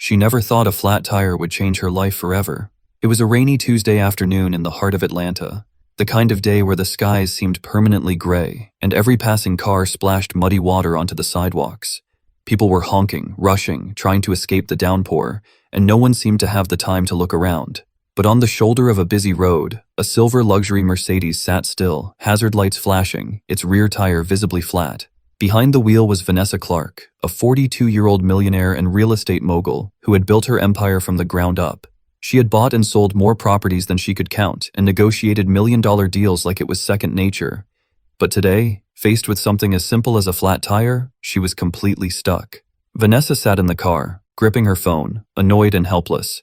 She never thought a flat tire would change her life forever. It was a rainy Tuesday afternoon in the heart of Atlanta, the kind of day where the skies seemed permanently gray and every passing car splashed muddy water onto the sidewalks. People were honking, rushing, trying to escape the downpour, and no one seemed to have the time to look around. But on the shoulder of a busy road, a silver luxury Mercedes sat still, hazard lights flashing, its rear tire visibly flat. Behind the wheel was Vanessa Clark, a 42-year-old millionaire and real estate mogul who had built her empire from the ground up. She had bought and sold more properties than she could count and negotiated million-dollar deals like it was second nature. But today, faced with something as simple as a flat tire, she was completely stuck. Vanessa sat in the car, gripping her phone, annoyed and helpless.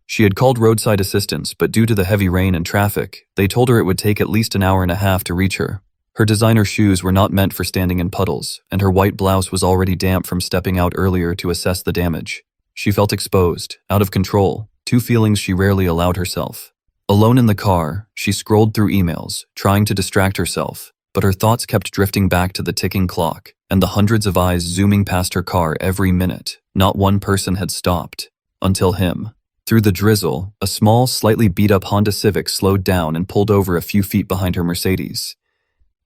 She had called roadside assistance, but due to the heavy rain and traffic, they told her it would take at least an hour and a half to reach her. Her designer shoes were not meant for standing in puddles, and her white blouse was already damp from stepping out earlier to assess the damage. She felt exposed, out of control, two feelings she rarely allowed herself. Alone in the car, she scrolled through emails, trying to distract herself, but her thoughts kept drifting back to the ticking clock and the hundreds of eyes zooming past her car every minute. Not one person had stopped. Until him. Through the drizzle, a small, slightly beat-up Honda Civic slowed down and pulled over a few feet behind her Mercedes.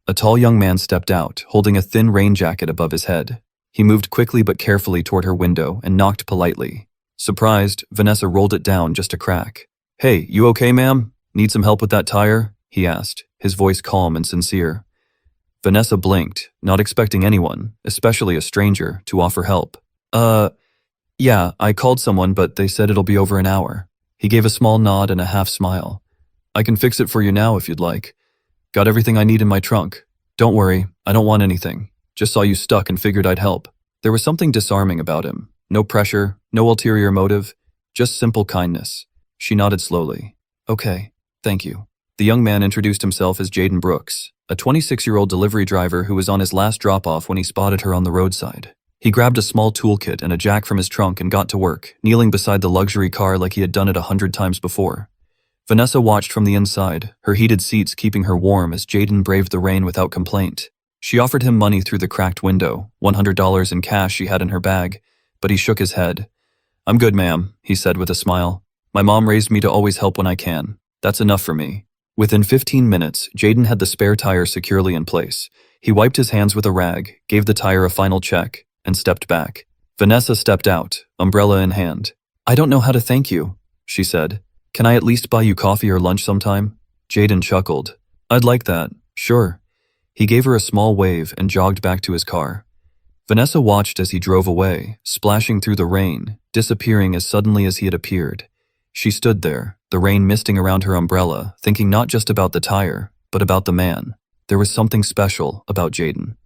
A tall young man stepped out, holding a thin rain jacket above his head. He moved quickly but carefully toward her window and knocked politely. Surprised, Vanessa rolled it down just a crack. "Hey, you okay, ma'am? Need some help with that tire?" he asked, his voice calm and sincere. Vanessa blinked, not expecting anyone, especially a stranger, to offer help. Yeah, I called someone, but they said it'll be over an hour." He gave a small nod and a half smile. "I can fix it for you now if you'd like. Got everything I need in my trunk. Don't worry, I don't want anything. Just saw you stuck and figured I'd help." There was something disarming about him. No pressure, no ulterior motive, just simple kindness. She nodded slowly. "Okay, thank you." The young man introduced himself as Jaden Brooks, a 26-year-old delivery driver who was on his last drop-off when he spotted her on the roadside. He grabbed a small toolkit and a jack from his trunk and got to work, kneeling beside the luxury car like he had done it 100 times before. Vanessa watched from the inside, her heated seats keeping her warm as Jaden braved the rain without complaint. She offered him money through the cracked window, $100 in cash she had in her bag, but he shook his head. "I'm good, ma'am," he said with a smile. "My mom raised me to always help when I can. That's enough for me." Within 15 minutes, Jaden had the spare tire securely in place. He wiped his hands with a rag, gave the tire a final check, and stepped back. Vanessa stepped out, umbrella in hand. "I don't know how to thank you," she said. "Can I at least buy you coffee or lunch sometime?" Jaden chuckled. "I'd like that, sure." He gave her a small wave and jogged back to his car. Vanessa watched as he drove away, splashing through the rain, disappearing as suddenly as he had appeared. She stood there, the rain misting around her umbrella, thinking not just about the tire, but about the man. There was something special about Jaden.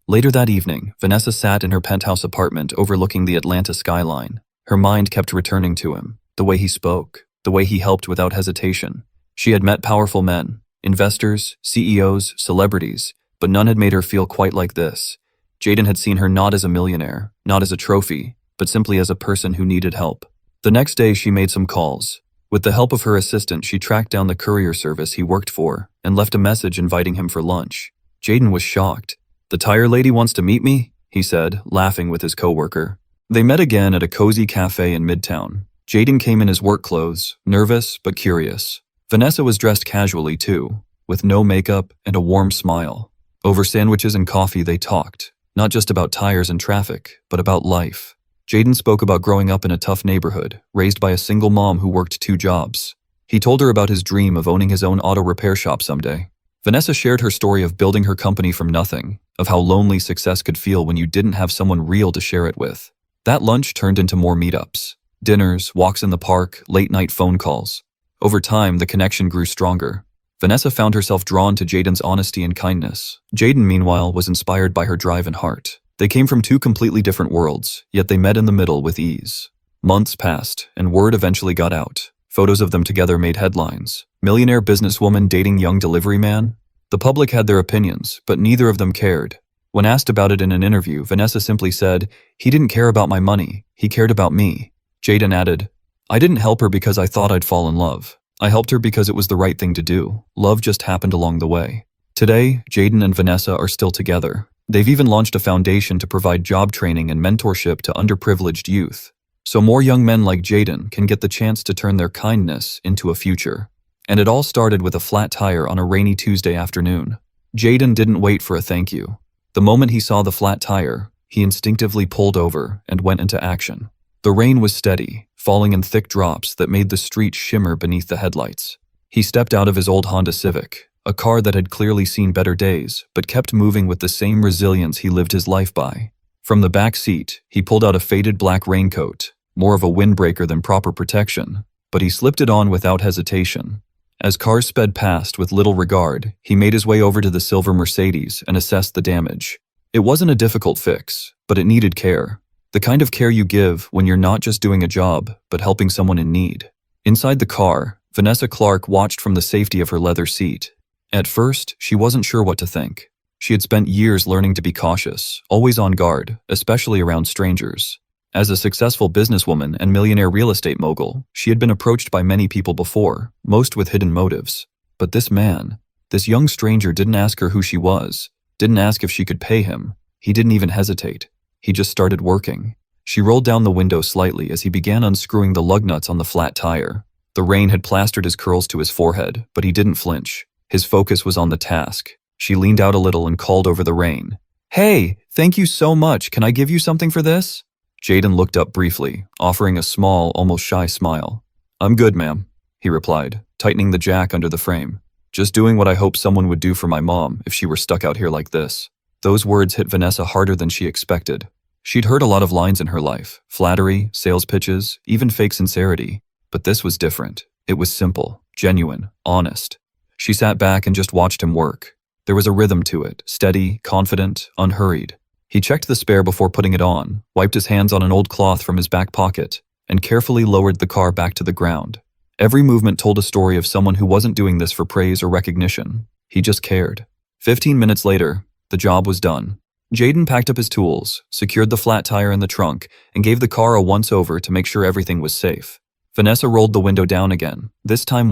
Later that evening, Vanessa sat in her penthouse apartment overlooking the Atlanta skyline. Her mind kept returning to him, the way he spoke, the way he helped without hesitation. She had met powerful men, investors, CEOs, celebrities, but none had made her feel quite like this. Jaden had seen her not as a millionaire, not as a trophy, but simply as a person who needed help. The next day she made some calls. With the help of her assistant, she tracked down the courier service he worked for and left a message inviting him for lunch. Jaden was shocked. "The tire lady wants to meet me?" he said, laughing with his coworker. They met again at a cozy cafe in Midtown. Jaden came in his work clothes, nervous but curious. Vanessa was dressed casually too, with no makeup and a warm smile. Over sandwiches and coffee they talked, not just about tires and traffic, but about life. Jaden spoke about growing up in a tough neighborhood, raised by a single mom who worked 2 jobs. He told her about his dream of owning his own auto repair shop someday. Vanessa shared her story of building her company from nothing, of how lonely success could feel when you didn't have someone real to share it with. That lunch turned into more meetups. Dinners, walks in the park, late-night phone calls. Over time, the connection grew stronger. Vanessa found herself drawn to Jaden's honesty and kindness. Jaden, meanwhile, was inspired by her drive and heart. They came from 2 completely different worlds, yet they met in the middle with ease. Months passed, and word eventually got out. Photos of them together made headlines. Millionaire businesswoman dating young delivery man? The public had their opinions, but neither of them cared. When asked about it in an interview, Vanessa simply said, "He didn't care about my money, he cared about me." Jaden added, "I didn't help her because I thought I'd fall in love. I helped her because it was the right thing to do. Love just happened along the way." Today, Jaden and Vanessa are still together. They've even launched a foundation to provide job training and mentorship to underprivileged youth. so more young men like Jaden can get the chance to turn their kindness into a future. And it all started with a flat tire on a rainy Tuesday afternoon. Jaden didn't wait for a thank you. The moment he saw the flat tire, he instinctively pulled over and went into action. The rain was steady, falling in thick drops that made the street shimmer beneath the headlights. He stepped out of his old Honda Civic, a car that had clearly seen better days, but kept moving with the same resilience he lived his life by. From the back seat, he pulled out a faded black raincoat, more of a windbreaker than proper protection, but he slipped it on without hesitation. As cars sped past with little regard, he made his way over to the silver Mercedes and assessed the damage. It wasn't a difficult fix, but it needed care. The kind of care you give when you're not just doing a job, but helping someone in need. Inside the car, Vanessa Clark watched from the safety of her leather seat. At first, she wasn't sure what to think. She had spent years learning to be cautious, always on guard, especially around strangers. As a successful businesswoman and millionaire real estate mogul, she had been approached by many people before, most with hidden motives. But this man, this young stranger didn't ask her who she was, didn't ask if she could pay him. He didn't even hesitate. He just started working. She rolled down the window slightly as he began unscrewing the lug nuts on the flat tire. The rain had plastered his curls to his forehead, but he didn't flinch. His focus was on the task. She leaned out a little and called over the rain. "Hey, thank you so much. Can I give you something for this?" Jaden looked up briefly, offering a small, almost shy smile. "I'm good, ma'am," he replied, tightening the jack under the frame. "Just doing what I hoped someone would do for my mom if she were stuck out here like this." Those words hit Vanessa harder than she expected. She'd heard a lot of lines in her life, flattery, sales pitches, even fake sincerity. But this was different. It was simple, genuine, honest. She sat back and just watched him work. There was a rhythm to it, steady, confident, unhurried. He checked the spare before putting it on, wiped his hands on an old cloth from his back pocket, and carefully lowered the car back to the ground. Every movement told a story of someone who wasn't doing this for praise or recognition. He just cared. 15 minutes later, the job was done. Jaden packed up his tools, secured the flat tire in the trunk, and gave the car a once-over to make sure everything was safe. Vanessa rolled the window down again, this time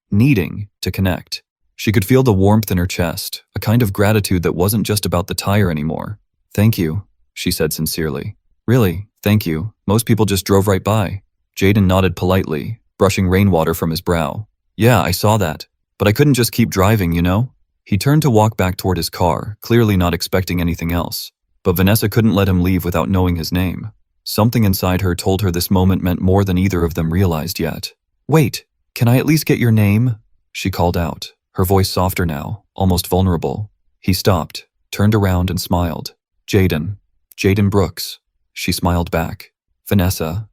needing to connect. She could feel the warmth in her chest, a kind of gratitude that wasn't just about the tire anymore. "Thank you," she said sincerely. "Really, thank you. Most people just drove right by." Jaden nodded politely, brushing rainwater from his brow. "Yeah, I saw that. But I couldn't just keep driving, you know?" He turned to walk back toward his car, clearly not expecting anything else. But Vanessa couldn't let him leave without knowing his name. Something inside her told her this moment meant more than either of them realized yet. "Wait, can I at least get your name?" she called out, her voice softer now, almost vulnerable. He stopped, turned around and smiled. Jaden Brooks." She smiled back. Vanessa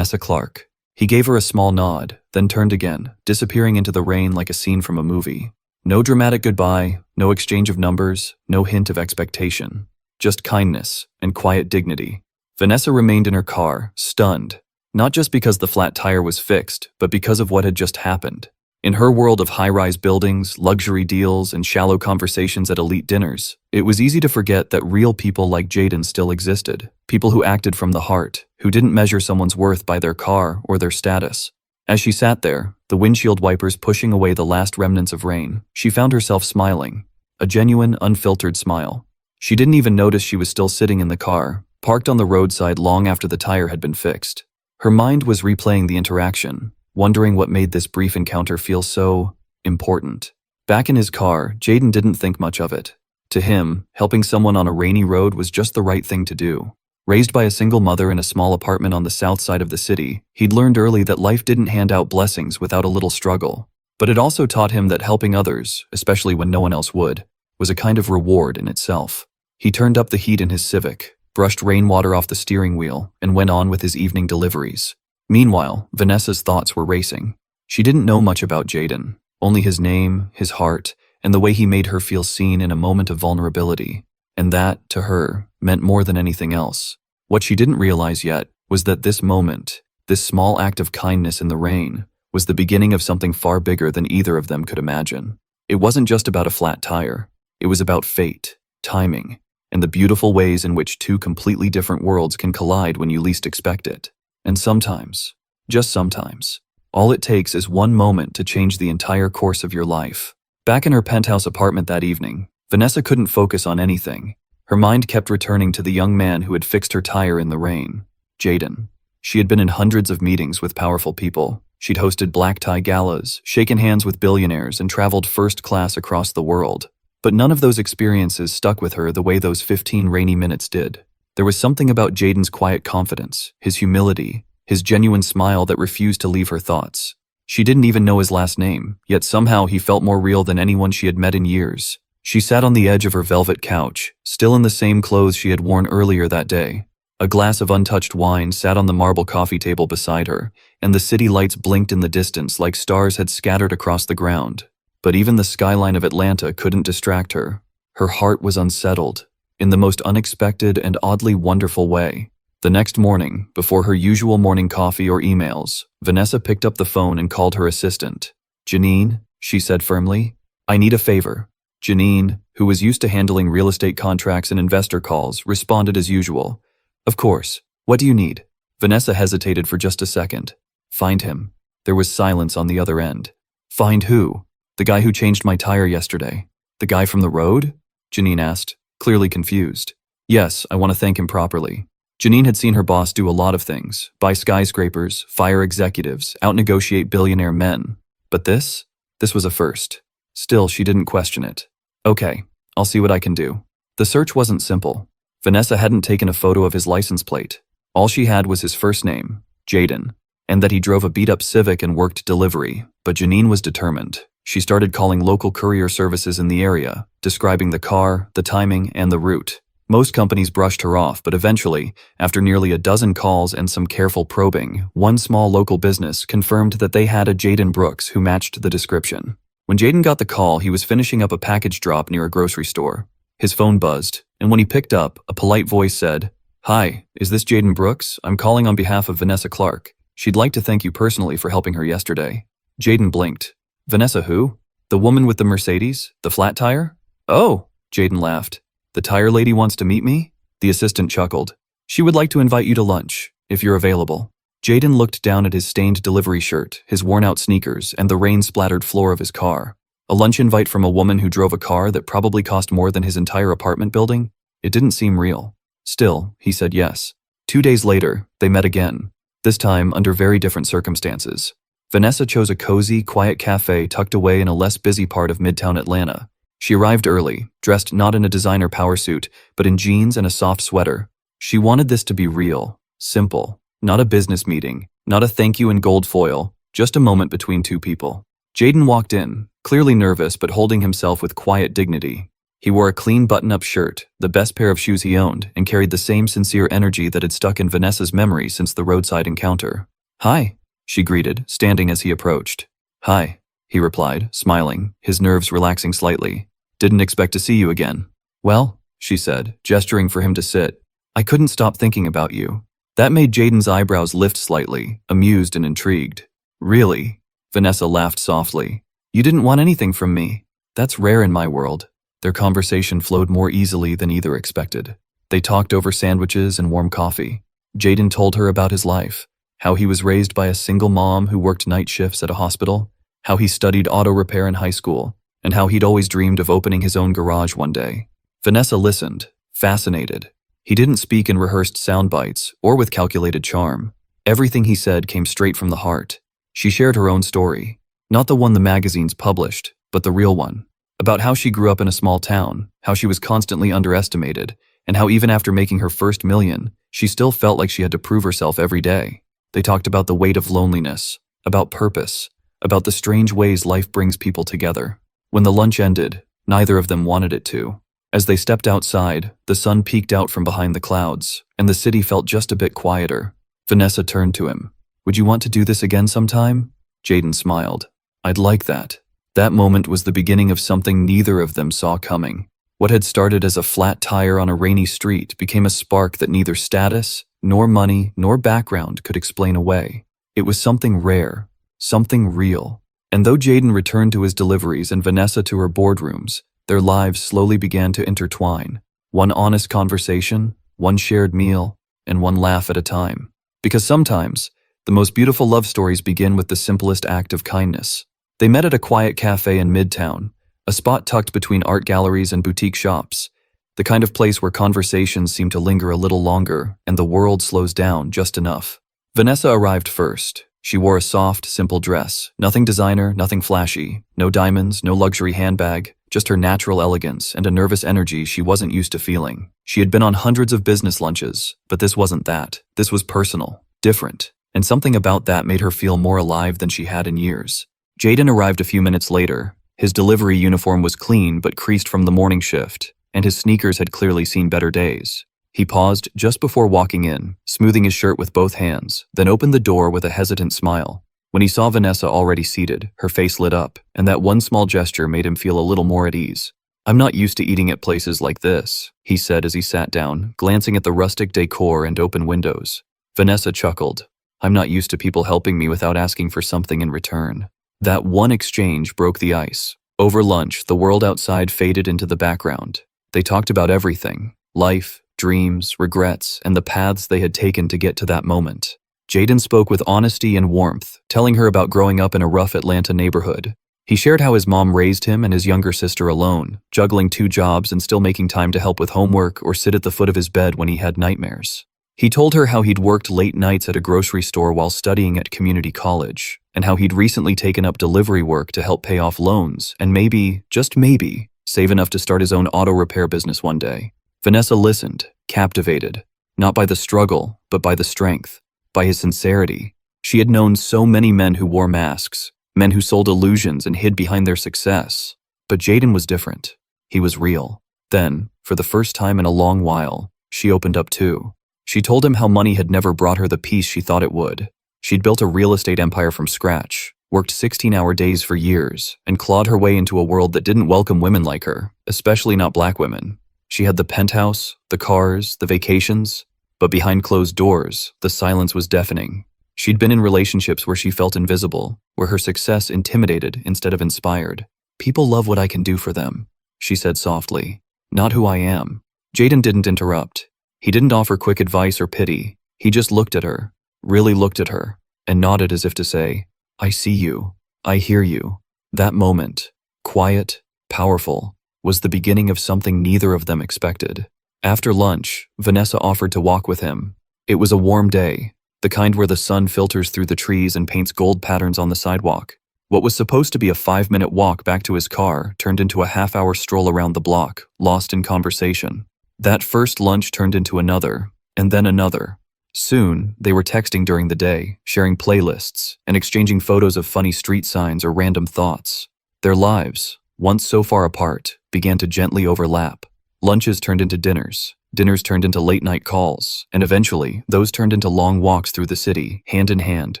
Clark." He gave her a small nod, then turned again, disappearing into the rain like a scene from a movie. No dramatic goodbye, no exchange of numbers, no hint of expectation. Just kindness and quiet dignity. Vanessa remained in her car, stunned, not just because the flat tire was fixed, but because of what had just happened. In her world of high-rise buildings, luxury deals, and shallow conversations at elite dinners, it was easy to forget that real people like Jaden still existed. People who acted from the heart, who didn't measure someone's worth by their car or their status. As she sat there, the windshield wipers pushing away the last remnants of rain, she found herself smiling. A genuine, unfiltered smile. She didn't even notice she was still sitting in the car, parked on the roadside long after the tire had been fixed. Her mind was replaying the interaction, wondering what made this brief encounter feel so important. Back in his car, Jaden didn't think much of it. To him, helping someone on a rainy road was just the right thing to do. Raised by a single mother in a small apartment on the south side of the city, he'd learned early that life didn't hand out blessings without a little struggle. But it also taught him that helping others, especially when no one else would, was a kind of reward in itself. He turned up the heat in his Civic, brushed rainwater off the steering wheel, and went on with his evening deliveries. Meanwhile, Vanessa's thoughts were racing. She didn't know much about Jaden, only his name, his heart, and the way he made her feel seen in a moment of vulnerability. And that, to her, meant more than anything else. What she didn't realize yet was that this moment, this small act of kindness in the rain, was the beginning of something far bigger than either of them could imagine. It wasn't just about a flat tire. It was about fate, timing, and the beautiful ways in which two completely different worlds can collide when you least expect it. And sometimes, just sometimes, all it takes is one moment to change the entire course of your life. Back in her penthouse apartment that evening, Vanessa couldn't focus on anything. Her mind kept returning to the young man who had fixed her tire in the rain. Jaden. She had been in hundreds of meetings with powerful people. She'd hosted black tie galas, shaken hands with billionaires, and traveled first class across the world. But none of those experiences stuck with her the way those 15 rainy minutes did. There was something about Jaden's quiet confidence, his humility, his genuine smile that refused to leave her thoughts. She didn't even know his last name, yet somehow he felt more real than anyone she had met in years. She sat on the edge of her velvet couch, still in the same clothes she had worn earlier that day. A glass of untouched wine sat on the marble coffee table beside her, and the city lights blinked in the distance like stars had scattered across the ground. But even the skyline of Atlanta couldn't distract her. Her heart was unsettled, in the most unexpected and oddly wonderful way. The next morning, before her usual morning coffee or emails, Vanessa picked up the phone and called her assistant. "Janine," she said firmly, "I need a favor." Janine, who was used to handling real estate contracts and investor calls, responded as usual. "Of course. What do you need?" Vanessa hesitated for just a second. "Find him." There was silence on the other end. "Find who?" "The guy who changed my tire yesterday." "The guy from the road?" Janine asked, clearly confused. "Yes, I want to thank him properly." Janine had seen her boss do a lot of things: buy skyscrapers, fire executives, outnegotiate billionaire men. But this was a first. Still, she didn't question it. "Okay, I'll see what I can do." The search wasn't simple. Vanessa hadn't taken a photo of his license plate. All she had was his first name, Jaden, and that he drove a beat-up Civic and worked delivery. But Janine was determined. She started calling local courier services in the area, describing the car, the timing, and the route. Most companies brushed her off, but eventually, after nearly a dozen calls and some careful probing, one small local business confirmed that they had a Jaden Brooks who matched the description. When Jaden got the call, he was finishing up a package drop near a grocery store. His phone buzzed, and when he picked up, a polite voice said, "Hi, is this Jaden Brooks? I'm calling on behalf of Vanessa Clark. She'd like to thank you personally for helping her yesterday." Jaden blinked. "Vanessa who? The woman with the Mercedes? The flat tire?" "Oh," Jaden laughed. "The tire lady wants to meet me?" The assistant chuckled. "She would like to invite you to lunch, if you're available." Jaden looked down at his stained delivery shirt, his worn-out sneakers, and the rain-splattered floor of his car. A lunch invite from a woman who drove a car that probably cost more than his entire apartment building? It didn't seem real. Still, he said yes. 2 days later, they met again, this time under very different circumstances. Vanessa chose a cozy, quiet cafe tucked away in a less busy part of Midtown Atlanta. She arrived early, dressed not in a designer power suit, but in jeans and a soft sweater. She wanted this to be real, simple. Not a business meeting, not a thank you in gold foil, just a moment between two people. Jaden walked in, clearly nervous but holding himself with quiet dignity. He wore a clean button-up shirt, the best pair of shoes he owned, and carried the same sincere energy that had stuck in Vanessa's memory since the roadside encounter. "Hi," she greeted, standing as he approached. "Hi," he replied, smiling, his nerves relaxing slightly. "Didn't expect to see you again." "Well," she said, gesturing for him to sit, "I couldn't stop thinking about you." That made Jaden's eyebrows lift slightly, amused and intrigued. "Really?" Vanessa laughed softly. "You didn't want anything from me. That's rare in my world." Their conversation flowed more easily than either expected. They talked over sandwiches and warm coffee. Jaden told her about his life, how he was raised by a single mom who worked night shifts at a hospital, how he studied auto repair in high school, and how he'd always dreamed of opening his own garage one day. Vanessa listened, fascinated. He didn't speak in rehearsed sound bites or with calculated charm. Everything he said came straight from the heart. She shared her own story, not the one the magazines published, but the real one, about how she grew up in a small town, how she was constantly underestimated, and how even after making her first million, she still felt like she had to prove herself every day. They talked about the weight of loneliness, about purpose, about the strange ways life brings people together. When the lunch ended, neither of them wanted it to. As they stepped outside, the sun peeked out from behind the clouds, and the city felt just a bit quieter. Vanessa turned to him. "Would you want to do this again sometime?" Jaden smiled. "I'd like that." That moment was the beginning of something neither of them saw coming. What had started as a flat tire on a rainy street became a spark that neither status, nor money, nor background could explain away. It was something rare, something real. And though Jaden returned to his deliveries and Vanessa to her boardrooms, their lives slowly began to intertwine. One honest conversation, one shared meal, and one laugh at a time. Because sometimes, the most beautiful love stories begin with the simplest act of kindness. They met at a quiet cafe in Midtown, a spot tucked between art galleries and boutique shops, the kind of place where conversations seem to linger a little longer and the world slows down just enough. Vanessa arrived first. She wore a soft, simple dress. Nothing designer, nothing flashy. No diamonds, no luxury handbag. Just her natural elegance and a nervous energy she wasn't used to feeling. She had been on hundreds of business lunches, but this wasn't that. This was personal, different, and something about that made her feel more alive than she had in years. Jaden arrived a few minutes later. His delivery uniform was clean but creased from the morning shift, and his sneakers had clearly seen better days. He paused just before walking in, smoothing his shirt with both hands, then opened the door with a hesitant smile. When he saw Vanessa already seated, her face lit up, and that one small gesture made him feel a little more at ease. "I'm not used to eating at places like this," he said as he sat down, glancing at the rustic decor and open windows. Vanessa chuckled. "I'm not used to people helping me without asking for something in return." That one exchange broke the ice. Over lunch, the world outside faded into the background. They talked about everything: life, dreams, regrets, and the paths they had taken to get to that moment. Jaden spoke with honesty and warmth, telling her about growing up in a rough Atlanta neighborhood. He shared how his mom raised him and his younger sister alone, juggling 2 jobs and still making time to help with homework or sit at the foot of his bed when he had nightmares. He told her how he'd worked late nights at a grocery store while studying at community college, and how he'd recently taken up delivery work to help pay off loans and maybe, just maybe, save enough to start his own auto repair business one day. Vanessa listened, captivated, not by the struggle, but by the strength, by his sincerity. She had known so many men who wore masks, men who sold illusions and hid behind their success. But Jaden was different. He was real. Then, for the first time in a long while, she opened up too. She told him how money had never brought her the peace she thought it would. She'd built a real estate empire from scratch, worked 16-hour days for years, and clawed her way into a world that didn't welcome women like her, especially not black women. She had the penthouse, the cars, the vacations, but behind closed doors, the silence was deafening. She'd been in relationships where she felt invisible, where her success intimidated instead of inspired. "People love what I can do for them," she said softly, "not who I am." Jaden didn't interrupt. He didn't offer quick advice or pity. He just looked at her, really looked at her, and nodded as if to say, "I see you. I hear you." That moment, quiet, powerful, was the beginning of something neither of them expected. After lunch, Vanessa offered to walk with him. It was a warm day, the kind where the sun filters through the trees and paints gold patterns on the sidewalk. What was supposed to be a 5-minute walk back to his car turned into a half-hour stroll around the block, lost in conversation. That first lunch turned into another, and then another. Soon, they were texting during the day, sharing playlists, and exchanging photos of funny street signs or random thoughts. Their lives, once so far apart, began to gently overlap. Lunches turned into dinners. Dinners turned into late-night calls, and eventually, those turned into long walks through the city, hand in hand,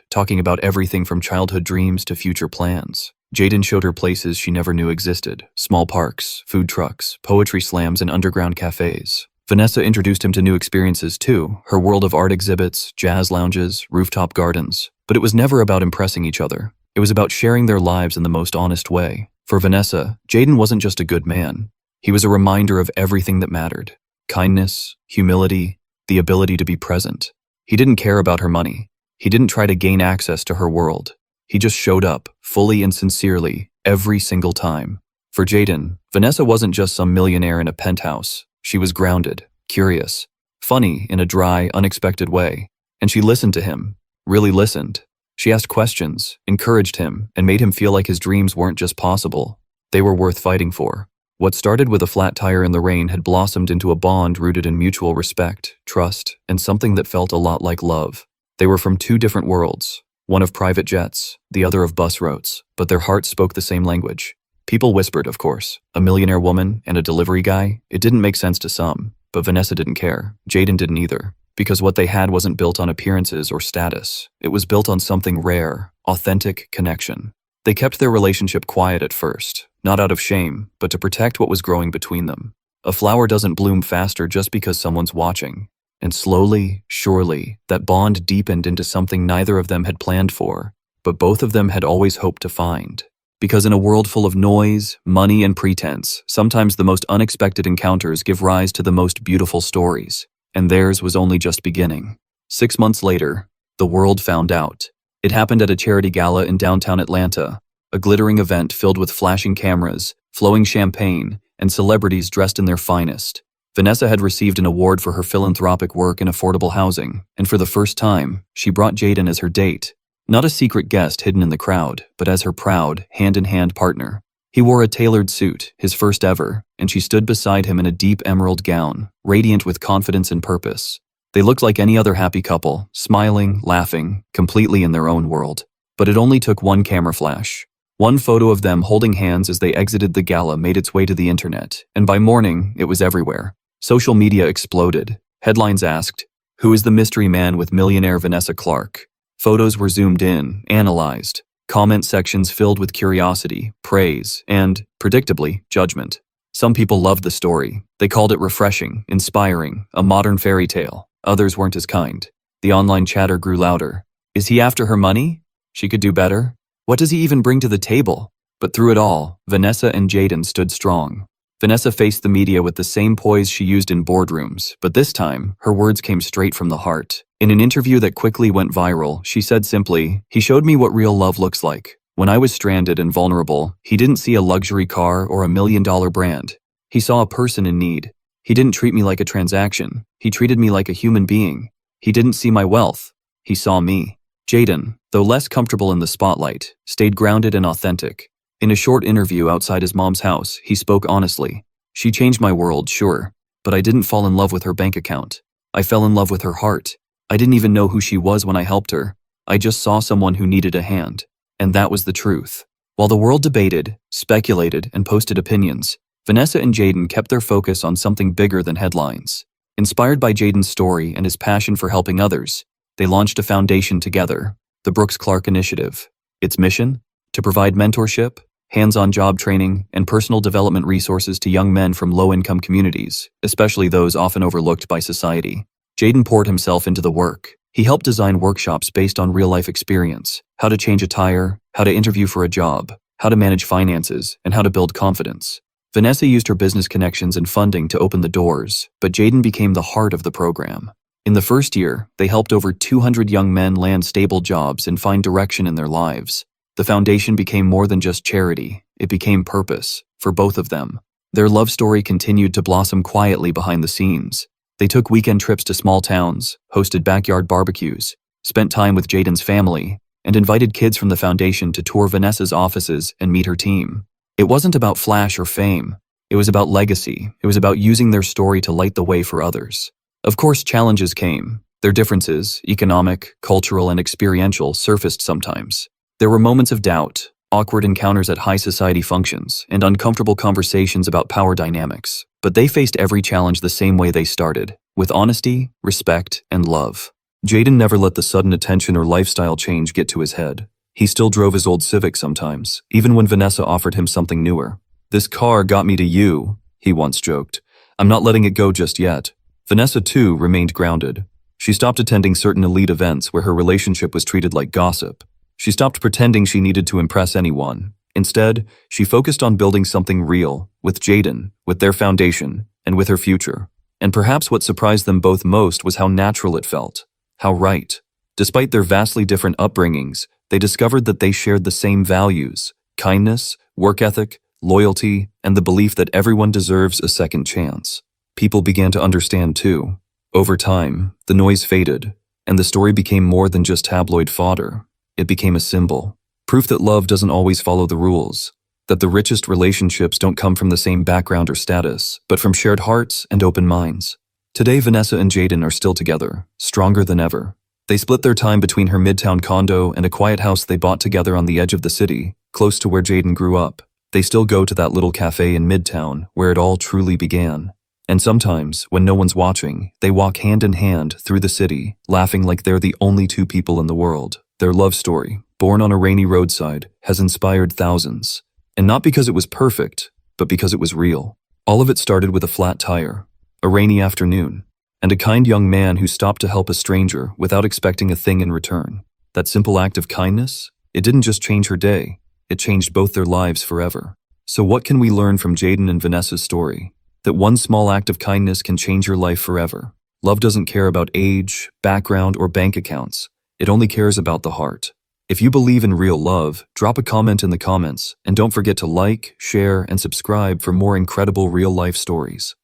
talking about everything from childhood dreams to future plans. Jaden showed her places she never knew existed: small parks, food trucks, poetry slams, and underground cafes. Vanessa introduced him to new experiences too, her world of art exhibits, jazz lounges, rooftop gardens. But it was never about impressing each other. It was about sharing their lives in the most honest way. For Vanessa, Jaden wasn't just a good man. He was a reminder of everything that mattered: kindness, humility, the ability to be present. He didn't care about her money. He didn't try to gain access to her world. He just showed up, fully and sincerely, every single time. For Jaden, Vanessa wasn't just some millionaire in a penthouse. She was grounded, curious, funny in a dry, unexpected way. And she listened to him, really listened. She asked questions, encouraged him, and made him feel like his dreams weren't just possible. They were worth fighting for. What started with a flat tire in the rain had blossomed into a bond rooted in mutual respect, trust, and something that felt a lot like love. They were from 2 different worlds, one of private jets, the other of bus routes, but their hearts spoke the same language. People whispered, of course. A millionaire woman and a delivery guy? It didn't make sense to some, but Vanessa didn't care. Jaden didn't either, because what they had wasn't built on appearances or status. It was built on something rare, authentic connection. They kept their relationship quiet at first, not out of shame, but to protect what was growing between them. A flower doesn't bloom faster just because someone's watching. And slowly, surely, that bond deepened into something neither of them had planned for, but both of them had always hoped to find. Because in a world full of noise, money, and pretense, sometimes the most unexpected encounters give rise to the most beautiful stories, and theirs was only just beginning. 6 months later, the world found out. It happened at a charity gala in downtown Atlanta, a glittering event filled with flashing cameras, flowing champagne, and celebrities dressed in their finest. Vanessa had received an award for her philanthropic work in affordable housing, and for the first time, she brought Jaden as her date. Not a secret guest hidden in the crowd, but as her proud, hand-in-hand partner. He wore a tailored suit, his first ever, and she stood beside him in a deep emerald gown, radiant with confidence and purpose. They looked like any other happy couple, smiling, laughing, completely in their own world. But it only took one camera flash. One photo of them holding hands as they exited the gala made its way to the internet, and by morning, it was everywhere. Social media exploded. Headlines asked, "Who is the mystery man with millionaire Vanessa Clark?" Photos were zoomed in, analyzed. Comment sections filled with curiosity, praise, and, predictably, judgment. Some people loved the story. They called it refreshing, inspiring, a modern fairy tale. Others weren't as kind. The online chatter grew louder. Is he after her money? She could do better. What does he even bring to the table? But through it all, Vanessa and Jaden stood strong. Vanessa faced the media with the same poise she used in boardrooms, but this time, her words came straight from the heart. In an interview that quickly went viral, she said simply, "He showed me what real love looks like. When I was stranded and vulnerable, he didn't see a luxury car or a $1 million brand. He saw a person in need. He didn't treat me like a transaction. He treated me like a human being. He didn't see my wealth. He saw me." Jaden, though less comfortable in the spotlight, stayed grounded and authentic. In a short interview outside his mom's house, he spoke honestly. "She changed my world, sure, but I didn't fall in love with her bank account. I fell in love with her heart. I didn't even know who she was when I helped her. I just saw someone who needed a hand. And that was the truth." While the world debated, speculated, and posted opinions, Vanessa and Jaden kept their focus on something bigger than headlines. Inspired by Jaden's story and his passion for helping others, they launched a foundation together, the Brooks Clark Initiative. Its mission? To provide mentorship, hands-on job training, and personal development resources to young men from low-income communities, especially those often overlooked by society. Jaden poured himself into the work. He helped design workshops based on real-life experience, how to change a tire, how to interview for a job, how to manage finances, and how to build confidence. Vanessa used her business connections and funding to open the doors, but Jaden became the heart of the program. In the first year, they helped over 200 young men land stable jobs and find direction in their lives. The foundation became more than just charity. It became purpose, for both of them. Their love story continued to blossom quietly behind the scenes. They took weekend trips to small towns, hosted backyard barbecues, spent time with Jaden's family, and invited kids from the foundation to tour Vanessa's offices and meet her team. It wasn't about flash or fame. It was about legacy. It was about using their story to light the way for others. Of course, challenges came. Their differences, economic, cultural, and experiential, surfaced sometimes. There were moments of doubt, awkward encounters at high society functions, and uncomfortable conversations about power dynamics. But they faced every challenge the same way they started, with honesty, respect, and love. Jaden never let the sudden attention or lifestyle change get to his head. He still drove his old Civic sometimes, even when Vanessa offered him something newer. "This car got me to you," he once joked. "I'm not letting it go just yet." Vanessa, too, remained grounded. She stopped attending certain elite events where her relationship was treated like gossip. She stopped pretending she needed to impress anyone. Instead, she focused on building something real, with Jaden, with their foundation, and with her future. And perhaps what surprised them both most was how natural it felt, how right. Despite their vastly different upbringings, they discovered that they shared the same values: kindness, work ethic, loyalty, and the belief that everyone deserves a second chance. People began to understand too. Over time, the noise faded, and the story became more than just tabloid fodder. It became a symbol, proof that love doesn't always follow the rules, that the richest relationships don't come from the same background or status, but from shared hearts and open minds. Today, Vanessa and Jaden are still together, stronger than ever. They split their time between her midtown condo and a quiet house they bought together on the edge of the city, close to where Jaden grew up. They still go to that little cafe in Midtown where it all truly began. And sometimes, when no one's watching, they walk hand in hand through the city, laughing like they're the only two people in the world. Their love story, born on a rainy roadside, has inspired thousands. And not because it was perfect, but because it was real. All of it started with a flat tire, a rainy afternoon, and a kind young man who stopped to help a stranger without expecting a thing in return. That simple act of kindness, it didn't just change her day, it changed both their lives forever. So what can we learn from Jaden and Vanessa's story? That one small act of kindness can change your life forever. Love doesn't care about age, background, or bank accounts. It only cares about the heart. If you believe in real love, drop a comment in the comments, and don't forget to like, share, and subscribe for more incredible real-life stories.